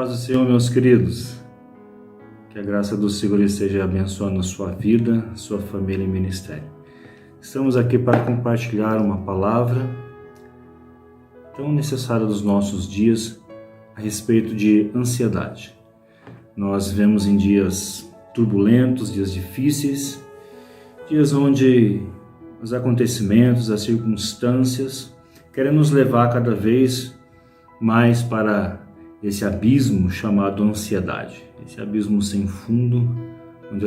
Paz do Senhor, meus queridos. Que a graça do Senhor esteja abençoando a sua vida, sua família e ministério. Estamos aqui para compartilhar uma palavra tão necessária dos nossos dias a respeito de ansiedade. Nós vivemos em dias turbulentos, dias difíceis, dias onde os acontecimentos, as circunstâncias querem nos levar cada vez mais para esse abismo chamado ansiedade, esse abismo sem fundo, onde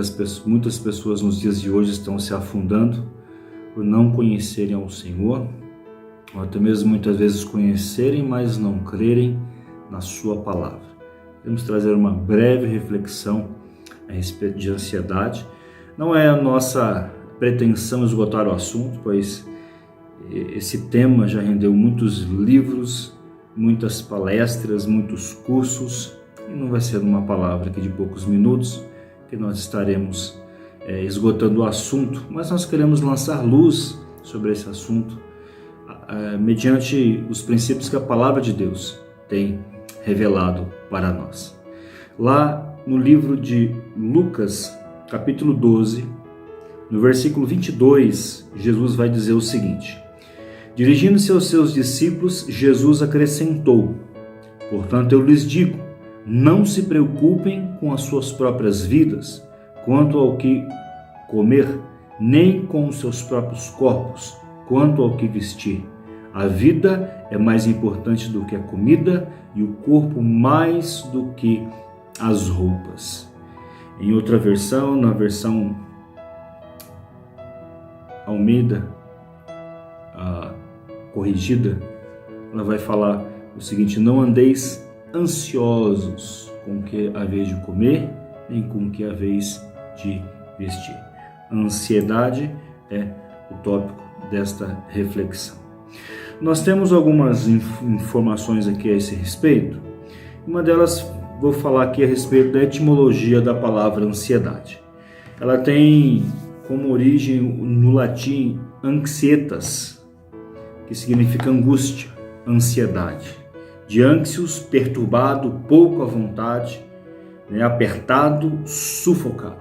muitas pessoas nos dias de hoje estão se afundando por não conhecerem ao Senhor, ou até mesmo muitas vezes conhecerem, mas não crerem na sua palavra. Queremos trazer uma breve reflexão a respeito de ansiedade. Não é a nossa pretensão esgotar o assunto, pois esse tema já rendeu muitos livros, muitas palestras, muitos cursos, e não vai ser uma palavra aqui de poucos minutos que nós estaremos esgotando o assunto, mas nós queremos lançar luz sobre esse assunto mediante os princípios que a palavra de Deus tem revelado para nós. Lá no livro de Lucas, capítulo 12, no versículo 22, Jesus vai dizer o seguinte: dirigindo-se aos seus discípulos, Jesus acrescentou: portanto, eu lhes digo, não se preocupem com as suas próprias vidas, quanto ao que comer, nem com os seus próprios corpos, quanto ao que vestir. A vida é mais importante do que a comida e o corpo mais do que as roupas. Em outra versão, na versão Almeida, corrigida, ela vai falar o seguinte: não andeis ansiosos com o que haveis de comer, nem com o que haveis de vestir. A ansiedade é o tópico desta reflexão. Nós temos algumas informações aqui a esse respeito. Uma delas, vou falar aqui a respeito da etimologia da palavra ansiedade. Ela tem como origem no latim anxietas, que significa angústia, ansiedade. De anxious, perturbado, pouco à vontade, apertado, sufocado.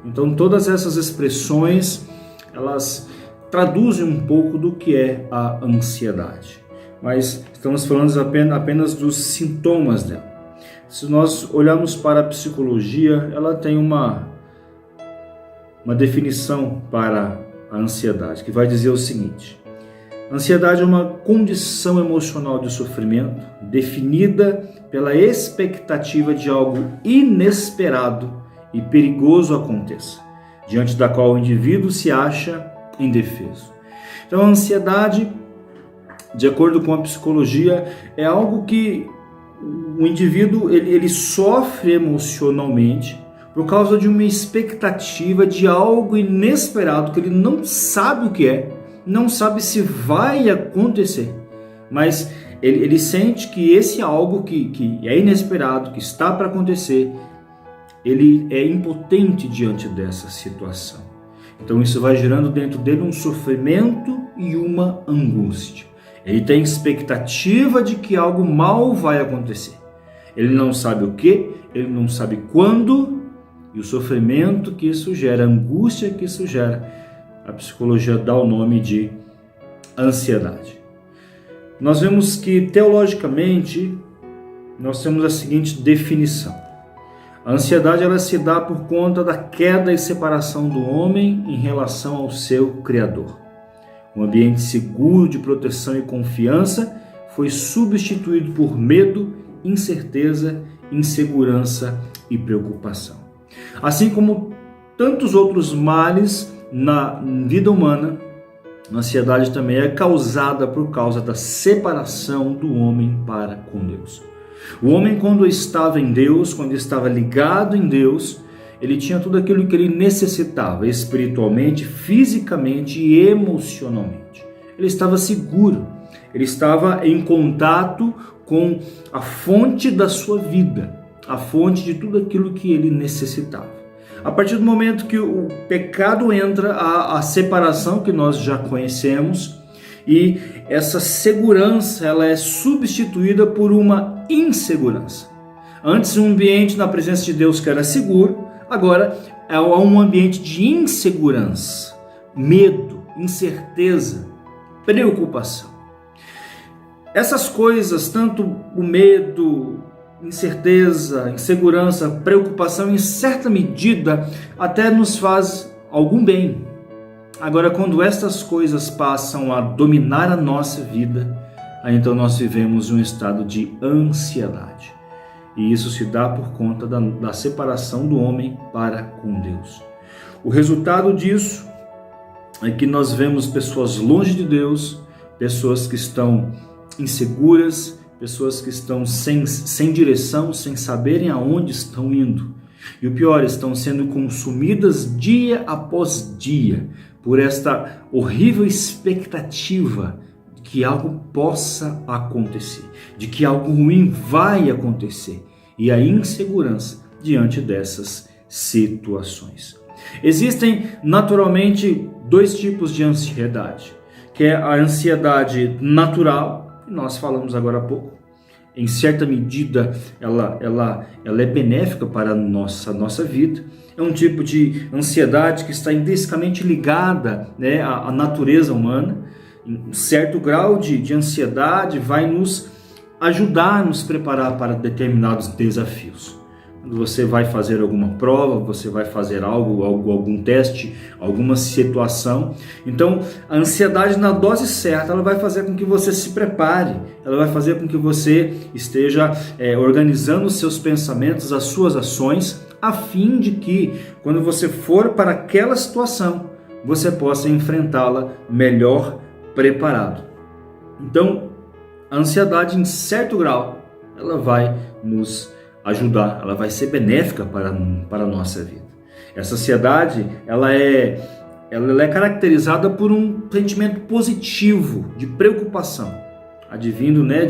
Então todas essas expressões, elas traduzem um pouco do que é a ansiedade. Mas estamos falando apenas dos sintomas dela. Se nós olharmos para a psicologia, ela tem uma definição para a ansiedade, que vai dizer o seguinte: ansiedade é uma condição emocional de sofrimento definida pela expectativa de algo inesperado e perigoso aconteça, diante da qual o indivíduo se acha indefeso. Então, a ansiedade, de acordo com a psicologia, é algo que o indivíduo ele sofre emocionalmente por causa de uma expectativa de algo inesperado que ele não sabe o que é, não sabe se vai acontecer, mas ele sente que esse algo que é inesperado, que está para acontecer, ele é impotente diante dessa situação. Então isso vai gerando dentro dele um sofrimento e uma angústia. Ele tem expectativa de que algo mal vai acontecer. Ele não sabe o que, ele não sabe quando, e o sofrimento que isso gera, a angústia que isso gera, a psicologia dá o nome de ansiedade. Nós vemos que, teologicamente, nós temos a seguinte definição: a ansiedade ela se dá por conta da queda e separação do homem em relação ao seu Criador. Um ambiente seguro de proteção e confiança foi substituído por medo, incerteza, insegurança e preocupação. Assim como tantos outros males na vida humana, a ansiedade também é causada por causa da separação do homem para com Deus. O homem, quando estava em Deus, quando estava ligado em Deus, ele tinha tudo aquilo que ele necessitava espiritualmente, fisicamente e emocionalmente. Ele estava seguro, ele estava em contato com a fonte da sua vida, a fonte de tudo aquilo que ele necessitava. A partir do momento que o pecado entra, a separação que nós já conhecemos, e essa segurança ela é substituída por uma insegurança. Antes um ambiente na presença de Deus que era seguro, agora é um ambiente de insegurança, medo, incerteza, preocupação. Essas coisas, tanto o medo, incerteza, insegurança, preocupação, em certa medida até nos faz algum bem. Agora, quando estas coisas passam a dominar a nossa vida, aí então nós vivemos um estado de ansiedade. E isso se dá por conta da separação do homem para com Deus. O resultado disso é que nós vemos pessoas longe de Deus, pessoas que estão inseguras, pessoas que estão sem direção, sem saberem aonde estão indo. E o pior, estão sendo consumidas dia após dia por esta horrível expectativa de que algo possa acontecer, de que algo ruim vai acontecer, e a insegurança diante dessas situações. Existem naturalmente dois tipos de ansiedade, que é a ansiedade natural, que nós falamos agora há pouco. Em certa medida ela é benéfica para a nossa vida. É um tipo de ansiedade que está intrinsecamente ligada, né, à natureza humana. Um certo grau de ansiedade vai nos ajudar a nos preparar para determinados desafios. Quando você vai fazer alguma prova, você vai fazer algum teste, alguma situação. Então, a ansiedade na dose certa, ela vai fazer com que você se prepare, ela vai fazer com que você esteja organizando os seus pensamentos, as suas ações, a fim de que, quando você for para aquela situação, você possa enfrentá-la melhor preparado. Então, a ansiedade, em certo grau, ela vai nos ajudar, ela vai ser benéfica para a nossa vida. Essa ansiedade, ela é caracterizada por um sentimento positivo de preocupação, advindo, né,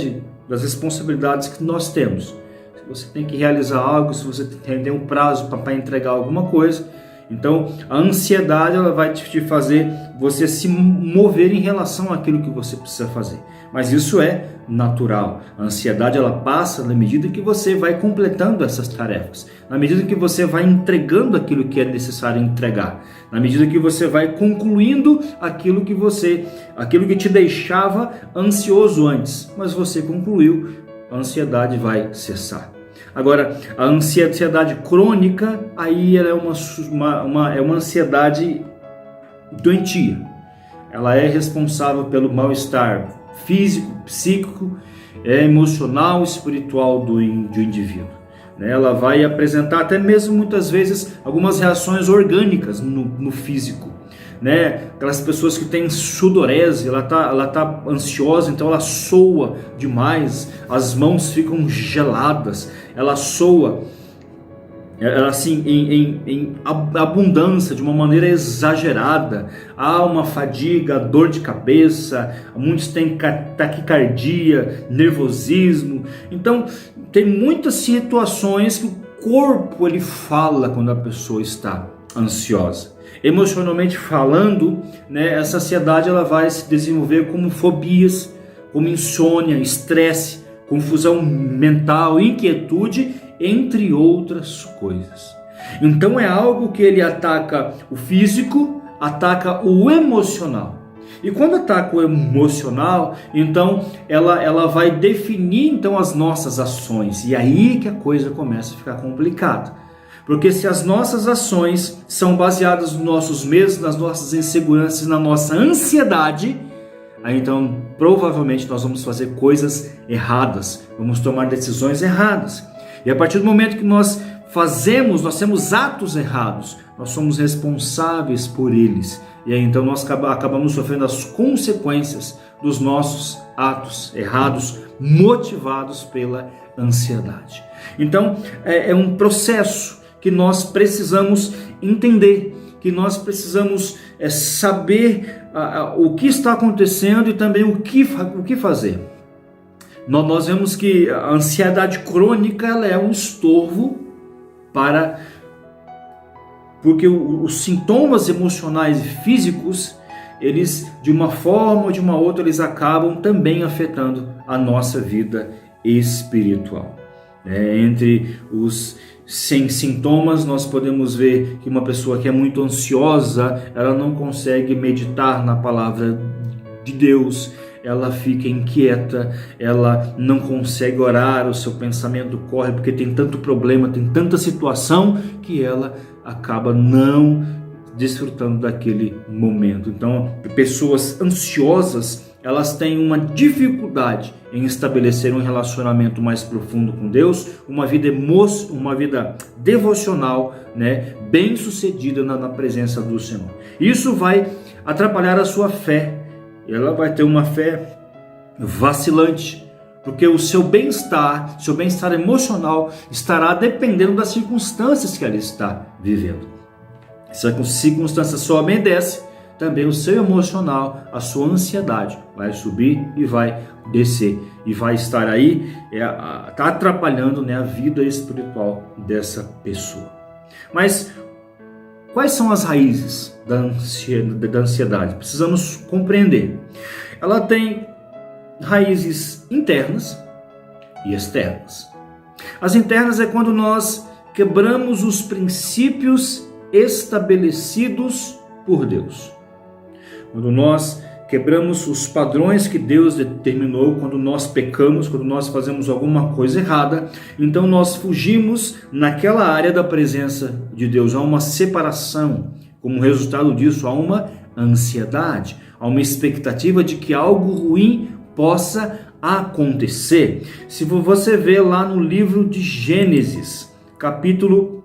das responsabilidades que nós temos. Se você tem que realizar algo, se você tem um prazo para entregar alguma coisa, então a ansiedade, ela vai te fazer você se mover em relação àquilo que você precisa fazer. Mas isso é natural. A ansiedade, ela passa na medida que você vai completando essas tarefas, na medida que você vai entregando aquilo que é necessário entregar, na medida que você vai concluindo aquilo que te deixava ansioso antes, mas você concluiu, a ansiedade vai cessar. Agora, a ansiedade crônica, aí ela é uma ansiedade doentia. Ela é responsável pelo mal-estar físico, psíquico, emocional, espiritual do indivíduo. Ela vai apresentar até mesmo muitas vezes algumas reações orgânicas no físico. Aquelas pessoas que têm sudorese, ela tá ansiosa, então ela soa demais, as mãos ficam geladas, ela soa assim, em abundância, de uma maneira exagerada. Há uma fadiga, dor de cabeça, muitos têm taquicardia, nervosismo. Então, tem muitas situações que o corpo ele fala quando a pessoa está ansiosa. Emocionalmente falando, essa ansiedade ela vai se desenvolver como fobias, como insônia, estresse, confusão mental, inquietude, entre outras coisas. Então é algo que ele ataca o físico, ataca o emocional. E quando ataca o emocional, então ela vai definir então as nossas ações. E aí que a coisa começa a ficar complicada. Porque se as nossas ações são baseadas nos nossos medos, nas nossas inseguranças, na nossa ansiedade, aí então provavelmente nós vamos fazer coisas erradas, vamos tomar decisões erradas. E a partir do momento que nós temos atos errados, nós somos responsáveis por eles. E aí então nós acabamos sofrendo as consequências dos nossos atos errados, motivados pela ansiedade. Então é um processo que nós precisamos entender, que nós precisamos saber o que está acontecendo e também o que fazer. Nós vemos que a ansiedade crônica ela é um estorvo porque os sintomas emocionais e físicos, eles de uma forma ou de uma outra, eles acabam também afetando a nossa vida espiritual. Entre os sem sintomas, nós podemos ver que uma pessoa que é muito ansiosa, ela não consegue meditar na palavra de Deus, ela fica inquieta, ela não consegue orar, o seu pensamento corre porque tem tanto problema, tem tanta situação que ela acaba não desfrutando daquele momento. Então, pessoas ansiosas, elas têm uma dificuldade em estabelecer um relacionamento mais profundo com Deus, uma vida devocional, bem sucedida na presença do Senhor. Isso vai atrapalhar a sua fé. Ela vai ter uma fé vacilante, porque o seu bem-estar emocional estará dependendo das circunstâncias que ela está vivendo. Se a circunstância só obedece, também o seu emocional, a sua ansiedade vai subir e vai descer. E vai estar aí, tá atrapalhando a vida espiritual dessa pessoa. Mas quais são as raízes da ansiedade? Precisamos compreender. Ela tem raízes internas e externas. As internas é quando nós quebramos os princípios estabelecidos por Deus. Quando nós quebramos os padrões que Deus determinou, quando nós pecamos, quando nós fazemos alguma coisa errada, então nós fugimos naquela área da presença de Deus. Há uma separação. Como resultado disso, há uma ansiedade, há uma expectativa de que algo ruim possa acontecer. Se você ver lá no livro de Gênesis, capítulo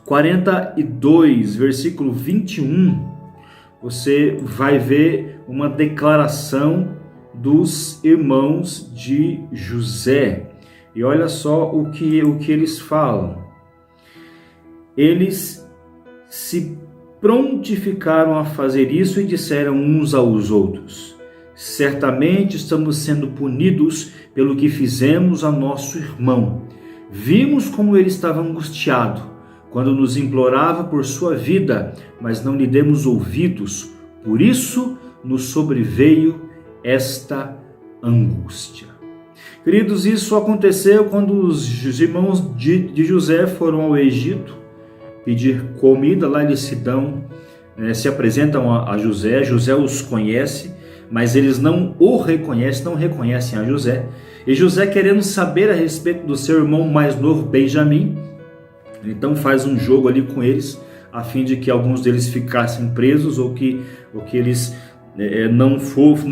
42, versículo 21, você vai ver uma declaração dos irmãos de José. E olha só o que eles falam. Eles se prontificaram a fazer isso e disseram uns aos outros: certamente estamos sendo punidos pelo que fizemos a nosso irmão. Vimos como ele estava angustiado quando nos implorava por sua vida, mas não lhe demos ouvidos, por isso nos sobreveio esta angústia. Queridos, isso aconteceu quando os irmãos de José foram ao Egito pedir comida. Lá eles se apresentam a José. José os conhece, mas eles não o reconhecem, não reconhecem a José. E José, querendo saber a respeito do seu irmão mais novo, Benjamim, então faz um jogo ali com eles, a fim de que alguns deles ficassem presos ou que eles não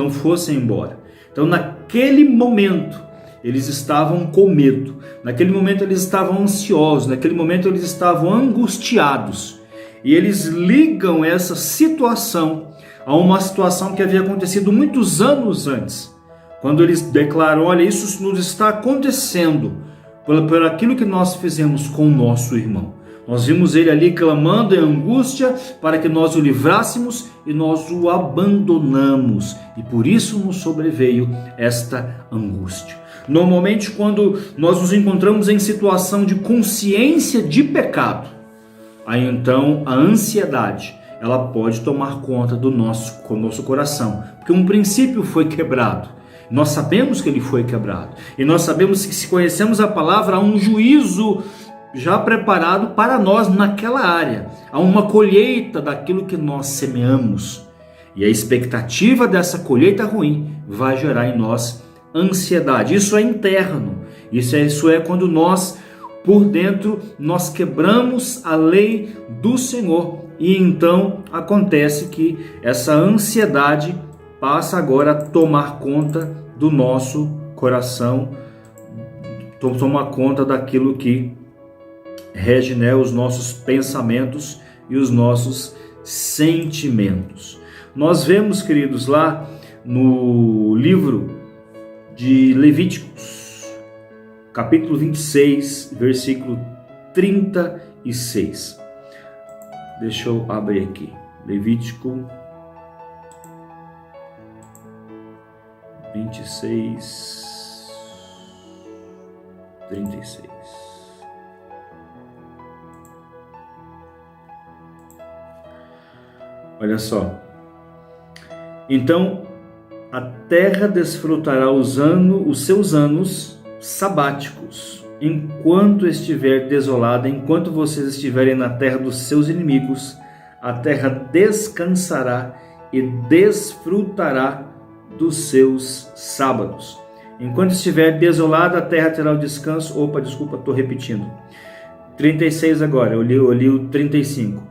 fossem embora. Então naquele momento eles estavam com medo, naquele momento eles estavam ansiosos, naquele momento eles estavam angustiados. E eles ligam essa situação a uma situação que havia acontecido muitos anos antes, quando eles declaram: olha, isso nos está acontecendo por aquilo que nós fizemos com o nosso irmão. Nós vimos ele ali clamando em angústia para que nós o livrássemos e nós o abandonamos. E por isso nos sobreveio esta angústia. Normalmente, quando nós nos encontramos em situação de consciência de pecado, aí então a ansiedade, ela pode tomar conta do nosso coração, porque um princípio foi quebrado. Nós sabemos que ele foi quebrado. E nós sabemos que, se conhecemos a palavra, há um juízo já preparado para nós naquela área. Há uma colheita daquilo que nós semeamos. E a expectativa dessa colheita ruim vai gerar em nós ansiedade. Isso é interno. Isso é quando nós, por dentro, nós quebramos a lei do Senhor. E então acontece que essa ansiedade passa agora a tomar conta do nosso coração, tomar conta daquilo que rege os nossos pensamentos e os nossos sentimentos. Nós vemos, queridos, lá no livro de Levíticos, capítulo 26, versículo 36. Deixa eu abrir aqui. Levítico 26, 36. Olha só. Então a terra desfrutará os seus anos, sabáticos, enquanto estiver desolada, enquanto vocês estiverem na terra dos seus inimigos, a terra descansará e desfrutará dos seus sábados. Enquanto estiver desolada, a terra terá o descanso. Opa, desculpa, estou repetindo. 36 agora, eu li o 35.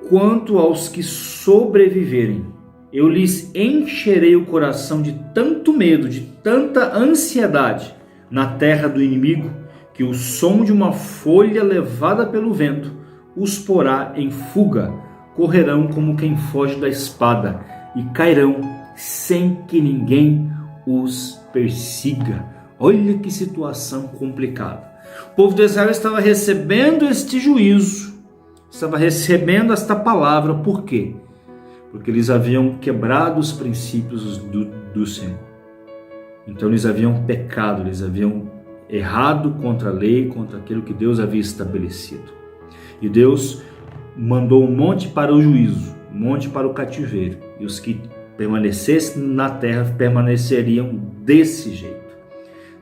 Quanto aos que sobreviverem, eu lhes encherei o coração de tanto medo, de tanta ansiedade na terra do inimigo, que o som de uma folha levada pelo vento os porá em fuga, correrão como quem foge da espada e cairão sem que ninguém os persiga. Olha que situação complicada. O povo de Israel estava recebendo este juízo, estava recebendo esta palavra. Por quê? Porque eles haviam quebrado os princípios do Senhor. Então eles haviam pecado, eles haviam errado contra a lei, contra aquilo que Deus havia estabelecido. E Deus mandou um monte para o juízo, um monte para o cativeiro. E os que permanecessem na terra permaneceriam desse jeito,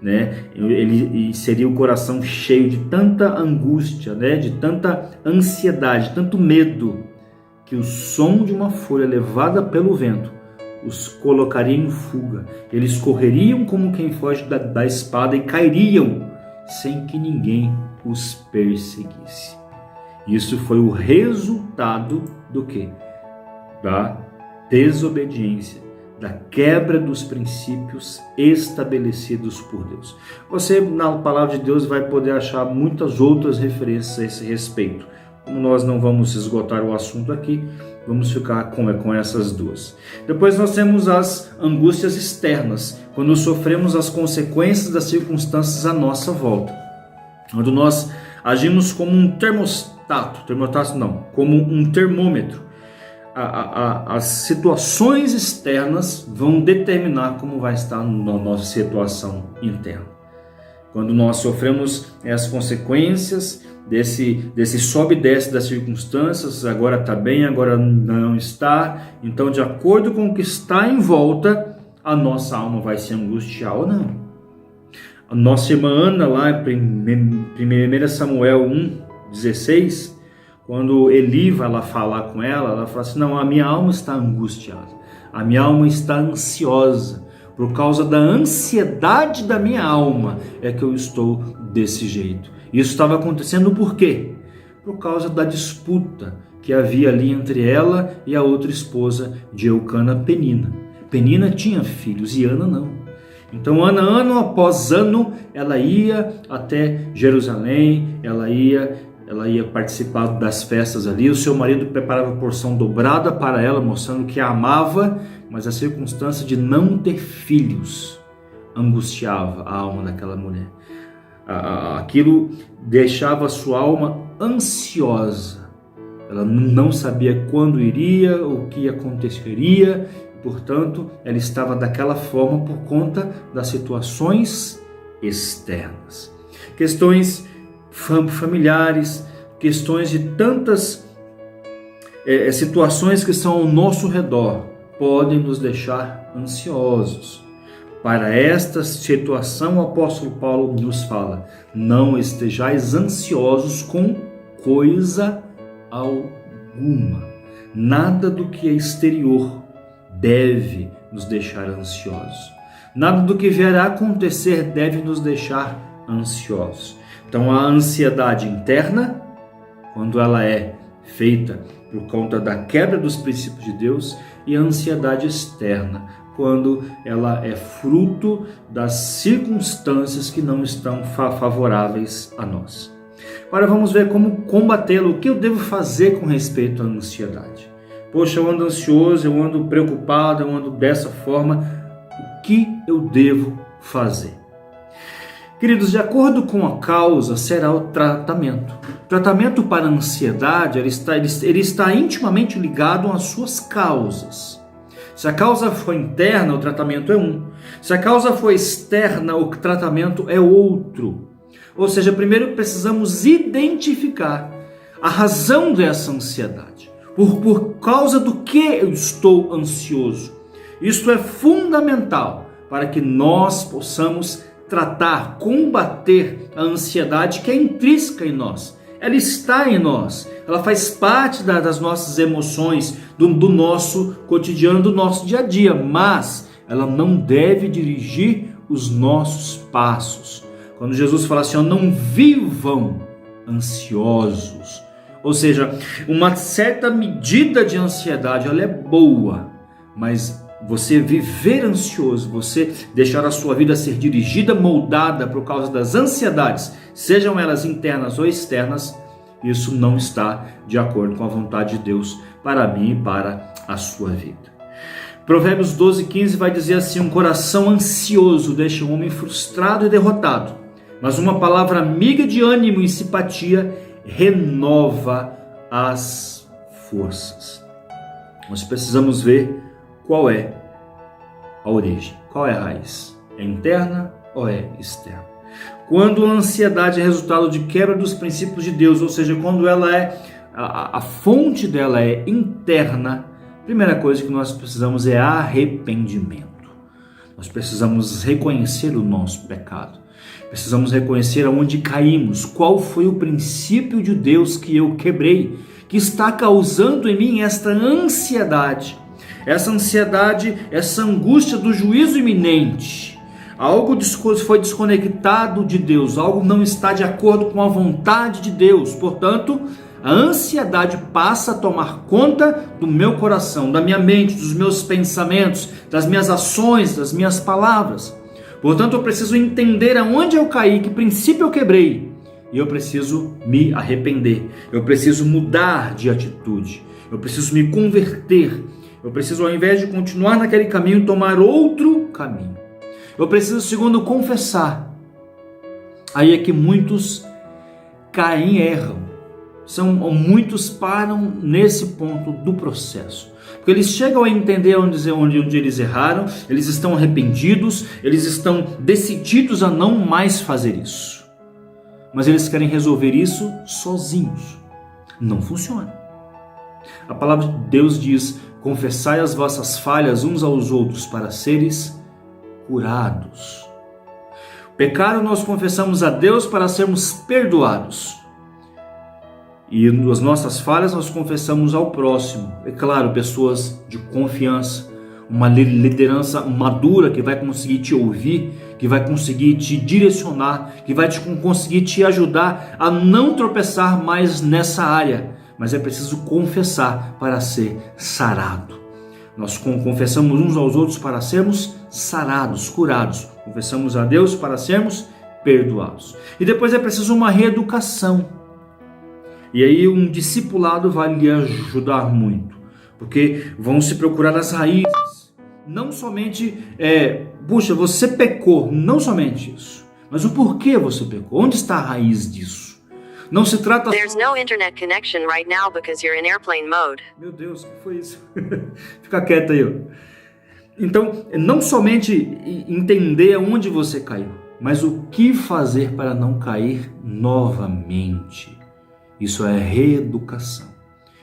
né? Ele seria o coração cheio de tanta angústia, né? De tanta ansiedade, tanto medo, que o som de uma folha levada pelo vento os colocaria em fuga. Eles correriam como quem foge da espada e cairiam sem que ninguém os perseguisse. Isso foi o resultado do quê? Da desobediência, da quebra dos princípios estabelecidos por Deus. Você, na palavra de Deus, vai poder achar muitas outras referências a esse respeito. Como nós não vamos esgotar o assunto aqui, vamos ficar com essas duas. Depois nós temos as angústias externas, quando sofremos as consequências das circunstâncias à nossa volta. Quando nós agimos como um como um termômetro. As situações externas vão determinar como vai estar a nossa situação interna. Quando nós sofremos as consequências desse sobe e desce das circunstâncias, agora está bem, agora não está, então de acordo com o que está em volta, a nossa alma vai se angustiar ou não. A nossa irmã Ana, lá em 1 Samuel 1:16, quando Eli vai lá falar com ela fala assim: não, a minha alma está angustiada, a minha alma está ansiosa, por causa da ansiedade da minha alma é que eu estou desse jeito. Isso estava acontecendo por quê? Por causa da disputa que havia ali entre ela e a outra esposa de Eucana, Penina. Penina tinha filhos e Ana não. Então ano após ano ela ia até Jerusalém, ela ia participar das festas ali. O seu marido preparava porção dobrada para ela, mostrando que a amava, mas a circunstância de não ter filhos angustiava a alma daquela mulher. Aquilo deixava a sua alma ansiosa. Ela não sabia quando iria, o que aconteceria, portanto, ela estava daquela forma por conta das situações externas. Questões familiares, questões de tantas situações que são ao nosso redor podem nos deixar ansiosos. Para esta situação, o apóstolo Paulo nos fala: não estejais ansiosos com coisa alguma. Nada do que é exterior deve nos deixar ansiosos. Nada do que vier a acontecer deve nos deixar ansiosos. Então a ansiedade interna, quando ela é feita por conta da quebra dos princípios de Deus, e a ansiedade externa, quando ela é fruto das circunstâncias que não estão favoráveis a nós. Agora vamos ver como combatê-lo. O que eu devo fazer com respeito à ansiedade? Poxa, eu ando ansioso, eu ando preocupado, eu ando dessa forma. O que eu devo fazer? Queridos, de acordo com a causa será o tratamento. O tratamento para a ansiedade ele está intimamente ligado às suas causas. Se a causa for interna, o tratamento é um. Se a causa for externa, o tratamento é outro. Ou seja, primeiro precisamos identificar a razão dessa ansiedade. Por causa do que eu estou ansioso. Isto é fundamental para que nós possamos tratar, combater a ansiedade que é intrínseca em nós. Ela está em nós, ela faz parte das nossas emoções, do nosso cotidiano, do nosso dia a dia, mas ela não deve dirigir os nossos passos. Quando Jesus fala assim, não vivam ansiosos, ou seja, uma certa medida de ansiedade, ela é boa, mas você viver ansioso, você deixar a sua vida ser dirigida, moldada por causa das ansiedades, sejam elas internas ou externas, isso não está de acordo com a vontade de Deus para mim e para a sua vida. Provérbios 12:15 vai dizer assim, um coração ansioso deixa um homem frustrado e derrotado, mas uma palavra amiga de ânimo e simpatia renova as forças. Nós precisamos ver qual é a origem, qual é a raiz, é interna ou é externa? Quando a ansiedade é resultado de quebra dos princípios de Deus, ou seja, quando ela é, a fonte dela é interna, a primeira coisa que nós precisamos é arrependimento. Nós precisamos reconhecer o nosso pecado, precisamos reconhecer aonde caímos, qual foi o princípio de Deus que eu quebrei, que está causando em mim esta ansiedade, essa angústia do juízo iminente. Algo foi desconectado de Deus, algo não está de acordo com a vontade de Deus. Portanto, a ansiedade passa a tomar conta do meu coração, da minha mente, dos meus pensamentos, das minhas ações, das minhas palavras. Portanto, eu preciso entender aonde eu caí, que princípio eu quebrei. E eu preciso me arrepender, eu preciso mudar de atitude, eu preciso me converter. Eu preciso, ao invés de continuar naquele caminho, tomar outro caminho. Eu preciso, segundo, confessar. Aí é que muitos caem e erram. Muitos param nesse ponto do processo. Porque eles chegam a entender onde eles erraram, eles estão arrependidos, eles estão decididos a não mais fazer isso. Mas eles querem resolver isso sozinhos. Não funciona. A palavra de Deus diz, confessai as vossas falhas uns aos outros para seres curados. Pecado nós confessamos a Deus para sermos perdoados. E as nossas falhas nós confessamos ao próximo. É claro, pessoas de confiança, uma liderança madura que vai conseguir te ouvir, que vai conseguir te direcionar, que vai conseguir te ajudar a não tropeçar mais nessa área. Mas é preciso confessar para ser sarado. Nós confessamos uns aos outros para sermos sarados, curados. Confessamos a Deus para sermos perdoados. E depois é preciso uma reeducação. E aí um discipulado vai lhe ajudar muito. Porque vão se procurar as raízes. Não somente, puxa, você pecou. Não somente isso. Mas o porquê você pecou. Onde está a raiz disso? Não se trata... There's no internet connection right now because you're in airplane mode. Meu Deus, o que foi isso? Fica quieto aí, ó. Então, não somente entender onde você caiu, mas o que fazer para não cair novamente. Isso é reeducação.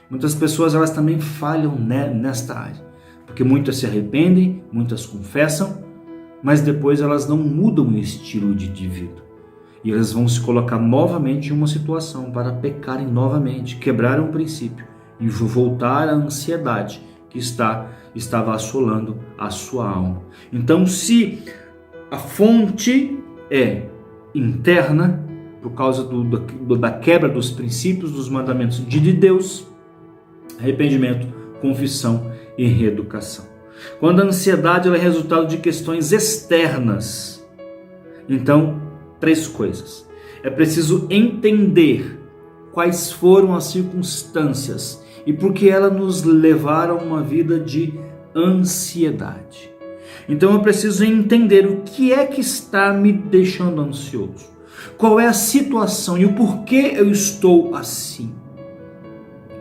Muitas pessoas, elas também falham nesta área, porque muitas se arrependem, muitas confessam, mas depois elas não mudam o estilo de vida. E elas vão se colocar novamente em uma situação para pecarem novamente, quebrar um princípio e voltar à ansiedade que estava assolando a sua alma. Então, se a fonte é interna, por causa da quebra dos princípios, dos mandamentos de Deus, arrependimento, confissão e reeducação. Quando a ansiedade é resultado de questões externas, então, 3 coisas. É preciso entender quais foram as circunstâncias e por que elas nos levaram a uma vida de ansiedade. Então eu preciso entender o que é que está me deixando ansioso. Qual é a situação e o porquê eu estou assim.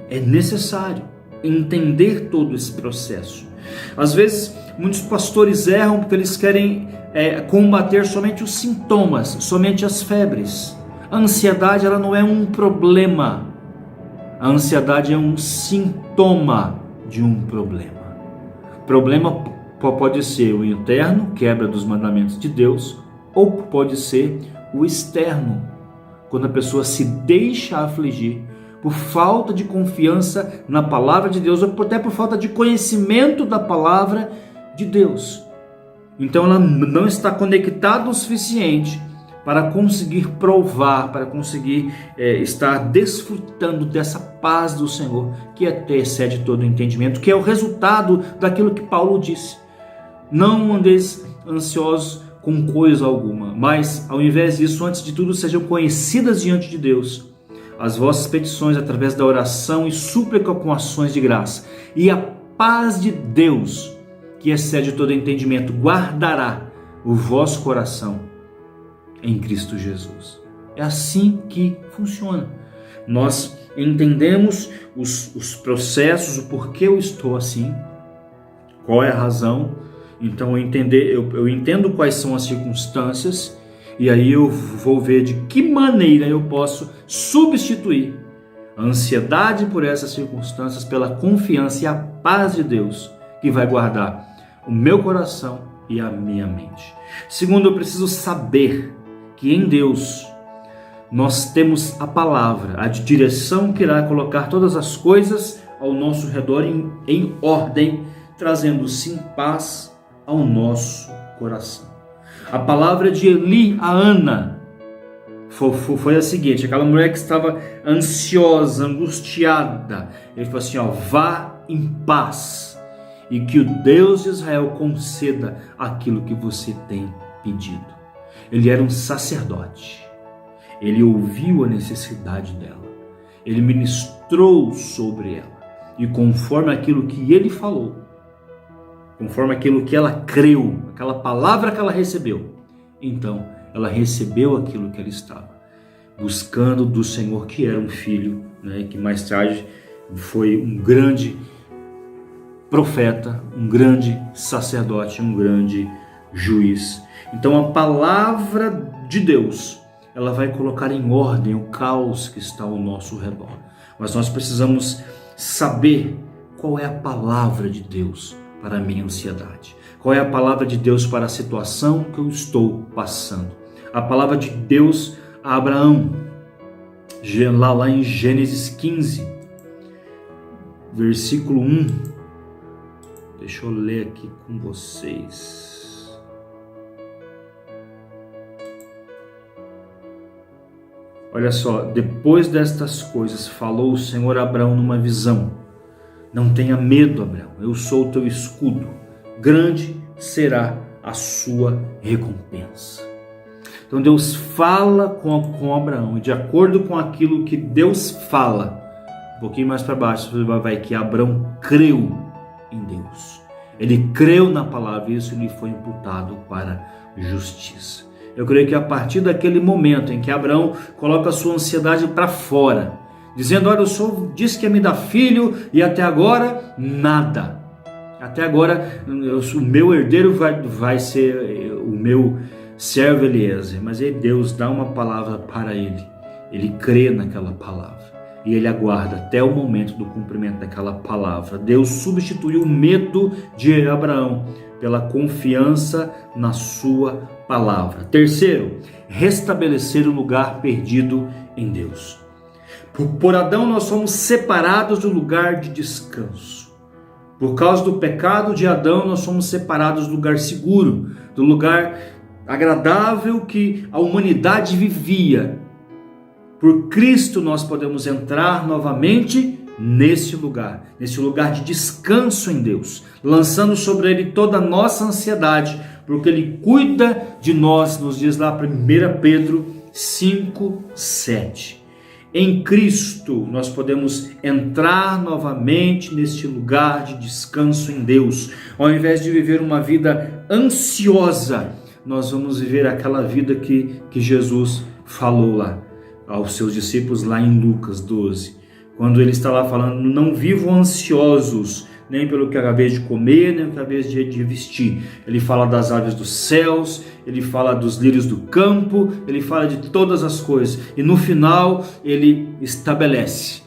É necessário entender todo esse processo. Às vezes, muitos pastores erram porque eles querem combater somente os sintomas, somente as febres. A ansiedade, ela não é um problema. A ansiedade é um sintoma de um problema. Problema pode ser o interno, quebra dos mandamentos de Deus, ou pode ser o externo, quando a pessoa se deixa afligir por falta de confiança na palavra de Deus, ou até por falta de conhecimento da palavra de Deus. Então ela não está conectada o suficiente para conseguir provar, para conseguir estar desfrutando dessa paz do Senhor, que até excede todo o entendimento, que é o resultado daquilo que Paulo disse. Não andeis ansiosos com coisa alguma, mas ao invés disso, antes de tudo, sejam conhecidas diante de Deus as vossas petições através da oração e súplica com ações de graça. E a paz de Deus, que excede todo entendimento, guardará o vosso coração em Cristo Jesus. É assim que funciona. Nós entendemos os processos, o porquê eu estou assim, qual é a razão. Então eu entendo quais são as circunstâncias, e aí eu vou ver de que maneira eu posso substituir a ansiedade por essas circunstâncias pela confiança e a paz de Deus, que vai guardar o meu coração e a minha mente. Segundo, eu preciso saber que em Deus nós temos a palavra, a direção que irá colocar todas as coisas ao nosso redor em ordem, trazendo sim paz ao nosso coração. A palavra de Eli a Ana foi a seguinte: aquela mulher que estava ansiosa, angustiada, ele falou assim, vá em paz, e que o Deus de Israel conceda aquilo que você tem pedido. Ele era um sacerdote, ele ouviu a necessidade dela, ele ministrou sobre ela, e conforme aquilo que ele falou, conforme aquilo que ela creu, aquela palavra que ela recebeu, então ela recebeu aquilo que ela estava buscando do Senhor, que era um filho, que mais tarde foi um grande profeta, um grande sacerdote, um grande juiz. Então a palavra de Deus, ela vai colocar em ordem o caos que está ao nosso redor. Mas nós precisamos saber qual é a palavra de Deus para a minha ansiedade. Qual é a palavra de Deus para a situação que eu estou passando? A palavra de Deus a Abraão, lá em Gênesis 15, versículo 1. Deixa eu ler aqui com vocês. Olha só, depois destas coisas falou o Senhor a Abraão numa visão: não tenha medo, Abraão, eu sou o teu escudo, grande será a sua recompensa. Então Deus fala com Abraão, e de acordo com aquilo que Deus fala, um pouquinho mais para baixo você vai ver que Abraão creu em Deus. Ele creu na palavra, e isso lhe foi imputado para justiça. Eu creio que a partir daquele momento em que Abraão coloca a sua ansiedade para fora, dizendo: olha, o Senhor disse que ia me dar filho e até agora nada. Até agora o meu herdeiro vai ser o meu servo Eliezer. Mas aí Deus dá uma palavra para ele. Ele crê naquela palavra e ele aguarda até o momento do cumprimento daquela palavra. Deus substituiu o medo de Abraão pela confiança na sua palavra. Terceiro, restabelecer o lugar perdido em Deus. Por Adão nós somos separados do lugar de descanso. Por causa do pecado de Adão nós somos separados do lugar seguro, do lugar agradável que a humanidade vivia. Por Cristo nós podemos entrar novamente nesse lugar de descanso em Deus, lançando sobre Ele toda a nossa ansiedade, porque Ele cuida de nós, nos diz lá 1 Pedro 5:7. Em Cristo nós podemos entrar novamente neste lugar de descanso em Deus. Ao invés de viver uma vida ansiosa, nós vamos viver aquela vida que Jesus falou lá aos seus discípulos lá em Lucas 12, quando ele está lá falando: não vivam ansiosos, nem pelo que acabei de comer, nem pelo que acabei de vestir. Ele fala das aves dos céus, ele fala dos lírios do campo, ele fala de todas as coisas. E no final ele estabelece: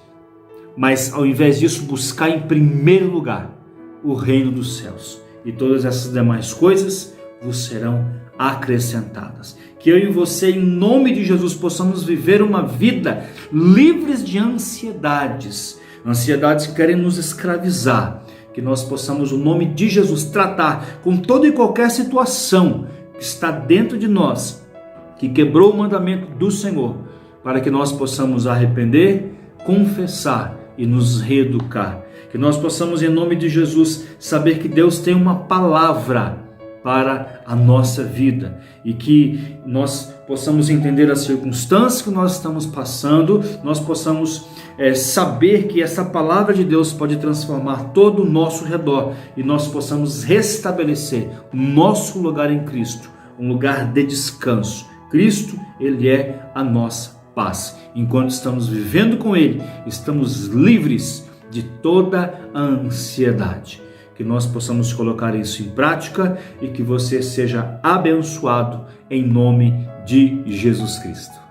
mas ao invés disso, buscar em primeiro lugar o reino dos céus, e todas essas demais coisas vos serão acrescentadas. Que eu e você, em nome de Jesus, possamos viver uma vida livres de ansiedades. Ansiedades que querem nos escravizar. Que nós possamos, no nome de Jesus, tratar com toda e qualquer situação que está dentro de nós, que quebrou o mandamento do Senhor, para que nós possamos arrepender, confessar e nos reeducar. Que nós possamos, em nome de Jesus, saber que Deus tem uma palavra para a nossa vida e que nós possamos entender as circunstâncias que nós estamos passando, nós possamos saber que essa palavra de Deus pode transformar todo o nosso redor e nós possamos restabelecer o nosso lugar em Cristo, um lugar de descanso. Cristo, Ele é a nossa paz. Enquanto estamos vivendo com Ele, estamos livres de toda a ansiedade. Que nós possamos colocar isso em prática e que você seja abençoado em nome de Jesus Cristo.